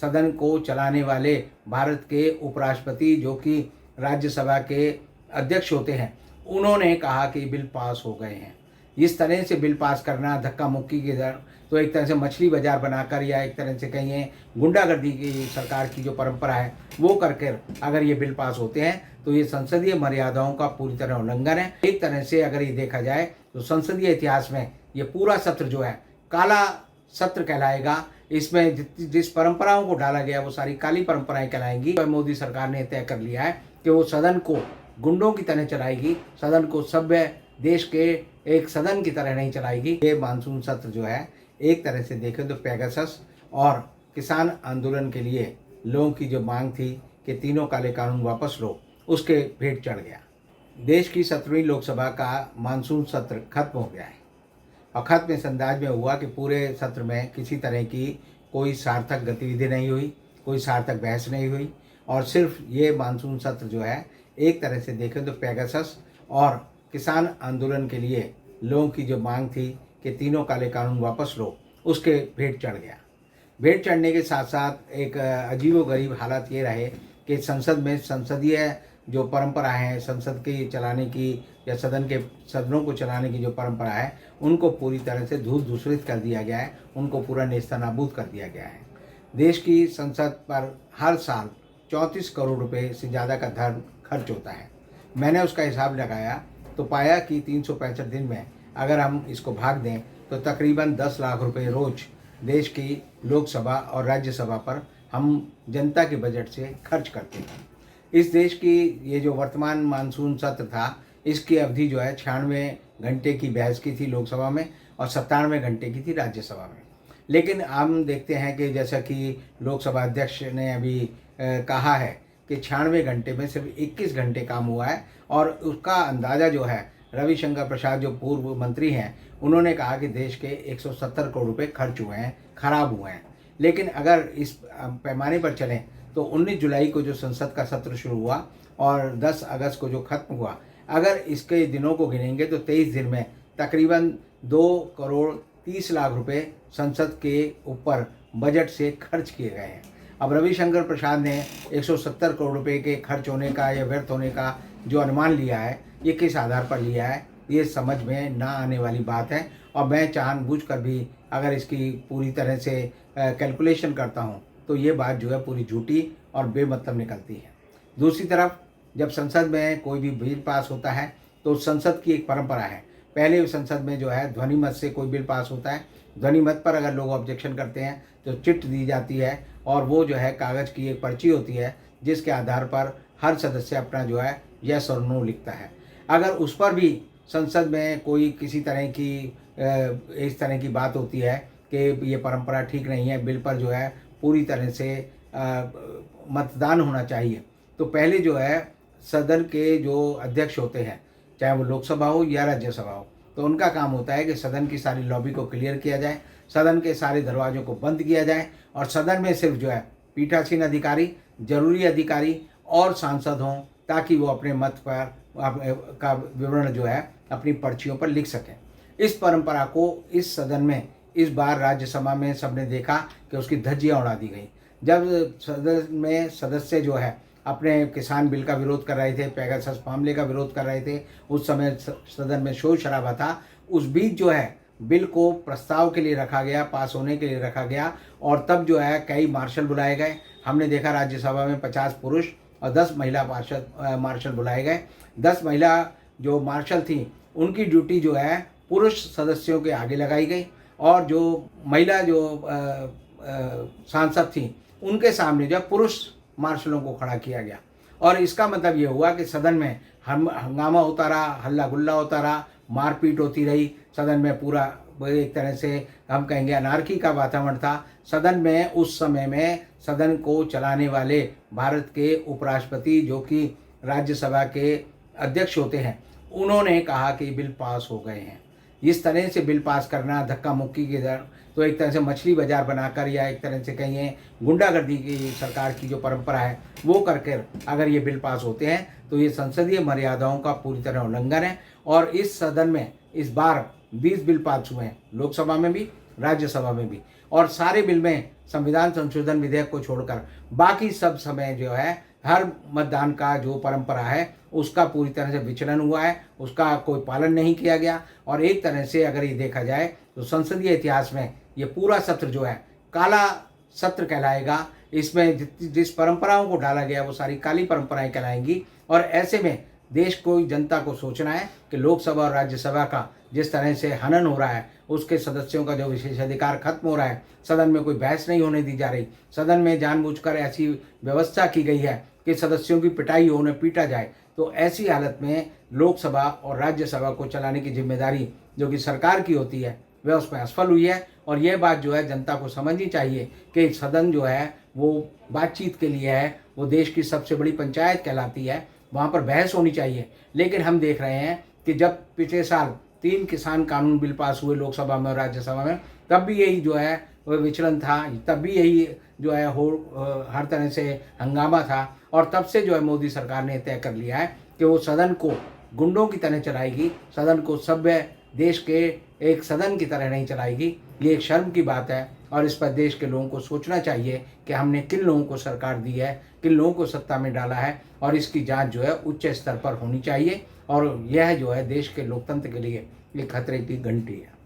सदन को चलाने वाले भारत के उपराष्ट्रपति जो कि राज्यसभा के अध्यक्ष होते हैं, उन्होंने कहा कि बिल पास हो गए हैं। इस तरह से बिल पास करना धक्का मुक्की की दर तो एक तरह से मछली बाजार बनाकर या एक तरह से कहिए गुंडागर्दी की सरकार की जो परंपरा है वो करके अगर ये बिल पास होते हैं तो ये संसदीय मर्यादाओं का पूरी तरह उल्लंघन है। एक तरह से अगर ये देखा जाए तो संसदीय इतिहास में ये पूरा सत्र जो है काला सत्र कहलाएगा। इसमें जिस परंपराओं को डाला गया वो सारी काली परंपराएं कहलाएंगी। मोदी सरकार ने तय कर लिया है कि वो सदन को गुंडों की तरह चलाएगी, सदन को सभ्य देश के एक सदन की तरह नहीं चलाएगी। ये मानसून सत्र जो है एक तरह से देखें तो पेगासस और किसान आंदोलन के लिए लोगों की जो मांग थी कि तीनों काले कानून वापस लो, उसके भेंट चढ़ गया। देश की 17वीं लोकसभा का मानसून सत्र खत्म हो गया है और खत्म इस अंदाज में हुआ कि पूरे सत्र में किसी तरह की कोई सार्थक गतिविधि नहीं हुई, कोई सार्थक बहस नहीं हुई और सिर्फ ये मानसून सत्र जो है एक तरह से देखें तो पेगासस और किसान आंदोलन के लिए लोगों की जो मांग थी कि तीनों काले कानून वापस लो, उसके भेंट चढ़ गया। भेंट चढ़ने के साथ साथ एक अजीबोगरीब हालत ये रहे कि संसद में संसदीय जो परंपरा है, संसद की चलाने की या सदनों को चलाने की जो परंपरा है, उनको पूरी तरह से धूर्त कर दिया गया है, उनको पूरा नेस्तनाबूद कर दिया गया है। देश की संसद पर हर साल 34 करोड़ रुपए से ज़्यादा का धन खर्च होता है। मैंने उसका हिसाब लगाया तो पाया कि 365 दिन में अगर हम इसको भाग दें तो तकरीबन 10 लाख रुपए रोज देश की लोकसभा और राज्यसभा पर हम जनता के बजट से खर्च करते हैं। इस देश की ये जो वर्तमान मानसून सत्र था, इसकी अवधि जो है 96 घंटे की बहस की थी लोकसभा में और 97 घंटे की थी राज्यसभा में। लेकिन हम देखते हैं कि जैसा कि लोकसभा अध्यक्ष ने अभी कहा है कि 96 घंटे में सिर्फ 21 घंटे काम हुआ है और उसका अंदाज़ा जो है रविशंकर प्रसाद जो पूर्व मंत्री हैं, उन्होंने कहा कि देश के 170 करोड़ रुपए खर्च हुए हैं, खराब हुए हैं। लेकिन अगर इस पैमाने पर चलें तो 19 जुलाई को जो संसद का सत्र शुरू हुआ और 10 अगस्त को जो खत्म हुआ, अगर इसके दिनों को गिनेंगे तो 23 दिन में तकरीबन 2 करोड़ 30 लाख रुपए संसद के ऊपर बजट से खर्च किए गए हैं। अब रविशंकर प्रसाद ने 170 करोड़ रुपए के खर्च होने का या व्यर्थ होने का जो अनुमान लिया है, ये किस आधार पर लिया है, ये समझ में ना आने वाली बात है। और मैं जानबूझकर भी अगर इसकी पूरी तरह से कैलकुलेशन करता हूँ तो ये बात जो है पूरी झूठी और बेमतलब निकलती है। दूसरी तरफ जब संसद में कोई भी बिल पास होता है तो संसद की एक परंपरा है, पहले संसद में जो है ध्वनि मत से कोई बिल पास होता है, ध्वनि मत पर अगर लोग ऑब्जेक्शन करते हैं तो चिट दी जाती है और वो जो है कागज़ की एक पर्ची होती है जिसके आधार पर हर सदस्य अपना जो है यस और नो लिखता है। अगर उस पर भी संसद में कोई किसी तरह की इस तरह की बात होती है कि ये परंपरा ठीक नहीं है, बिल पर जो है पूरी तरह से मतदान होना चाहिए, तो पहले जो है सदन के जो अध्यक्ष होते हैं, चाहे वो लोकसभा हो या राज्यसभा हो, तो उनका काम होता है कि सदन की सारी लॉबी को क्लियर किया जाए, सदन के सारे दरवाज़ों को बंद किया जाए और सदन में सिर्फ जो है पीठासीन अधिकारी, जरूरी अधिकारी और सांसद हों ताकि वो अपने मत पर का विवरण जो है अपनी पर्चियों पर लिख सकें। इस परंपरा को इस सदन में इस बार राज्यसभा में सबने देखा कि उसकी धज्जियां उड़ा दी गई। जब सदन में सदस्य जो है अपने किसान बिल का विरोध कर रहे थे, पेगासस मामले का विरोध कर रहे थे, उस समय सदन में शोर शराबा था। उस बीच जो है बिल को प्रस्ताव के लिए रखा गया, पास होने के लिए रखा गया और तब जो है कई मार्शल बुलाए गए। हमने देखा राज्यसभा में 50 पुरुष और 10 महिला मार्शल बुलाए गए। 10 महिला जो मार्शल थी उनकी ड्यूटी जो है पुरुष सदस्यों के आगे लगाई गई और जो महिला जो सांसद थी उनके सामने जो पुरुष मार्शलों को खड़ा किया गया। और इसका मतलब ये हुआ कि सदन में हंगामा होता रहा, हल्ला गुल्ला होता रहा, मारपीट होती रही। सदन में पूरा एक तरह से हम कहेंगे अनार्की का वातावरण था। सदन में उस समय में सदन को चलाने वाले भारत के उपराष्ट्रपति जो कि राज्यसभा के अध्यक्ष होते हैं, उन्होंने कहा कि बिल पास हो गए हैं। इस तरह से बिल पास करना धक्का मुक्की की दर तो एक तरह से मछली बाजार बनाकर या एक तरह से कहिए गुंडागर्दी की सरकार की जो परंपरा है वो करके अगर ये बिल पास होते हैं तो ये संसदीय मर्यादाओं का पूरी तरह उल्लंघन है। और इस सदन में इस बार 20 बिल पास हुए हैं, लोकसभा में भी राज्यसभा में भी। और सारे बिल में संविधान संशोधन विधेयक को छोड़कर बाकी सब समय जो है हर मतदान का जो परंपरा है उसका पूरी तरह से विचलन हुआ है, उसका कोई पालन नहीं किया गया। और एक तरह से अगर ये देखा जाए तो संसदीय इतिहास में ये पूरा सत्र जो है काला सत्र कहलाएगा। इसमें जिस परंपराओं को डाला गया वो सारी काली परंपराएं कहलाएंगी। और ऐसे में देश को, जनता को सोचना है कि लोकसभा और राज्यसभा का जिस तरह से हनन हो रहा है, उसके सदस्यों का जो विशेषाधिकार खत्म हो रहा है, सदन में कोई बहस नहीं होने दी जा रही, सदन में जानबूझकर ऐसी व्यवस्था की गई है कि सदस्यों की पिटाई हो, उन्हें पीटा जाए। तो ऐसी हालत में लोकसभा और राज्यसभा को चलाने की जिम्मेदारी जो कि सरकार की होती है वह उसमें असफल हुई है। और यह बात जो है जनता को समझनी चाहिए कि सदन जो है वो बातचीत के लिए है, वो देश की सबसे बड़ी पंचायत कहलाती है, वहाँ पर बहस होनी चाहिए। लेकिन हम देख रहे हैं कि जब पिछले साल 3 किसान कानून बिल पास हुए लोकसभा में और राज्यसभा में, तब भी यही जो है वह विचलन था, तब भी यही जो है हर तरह से हंगामा था। और तब से जो है मोदी सरकार ने तय कर लिया है कि वो सदन को गुंडों की तरह चलाएगी, सदन को सभ्य देश के एक सदन की तरह नहीं चलाएगी। ये एक शर्म की बात है और इस पर देश के लोगों को सोचना चाहिए कि हमने किन लोगों को सरकार दी है, किन लोगों को सत्ता में डाला है, और इसकी जांच जो है उच्च स्तर पर होनी चाहिए। और यह जो है देश के लोकतंत्र के लिए एक खतरे की घंटी है।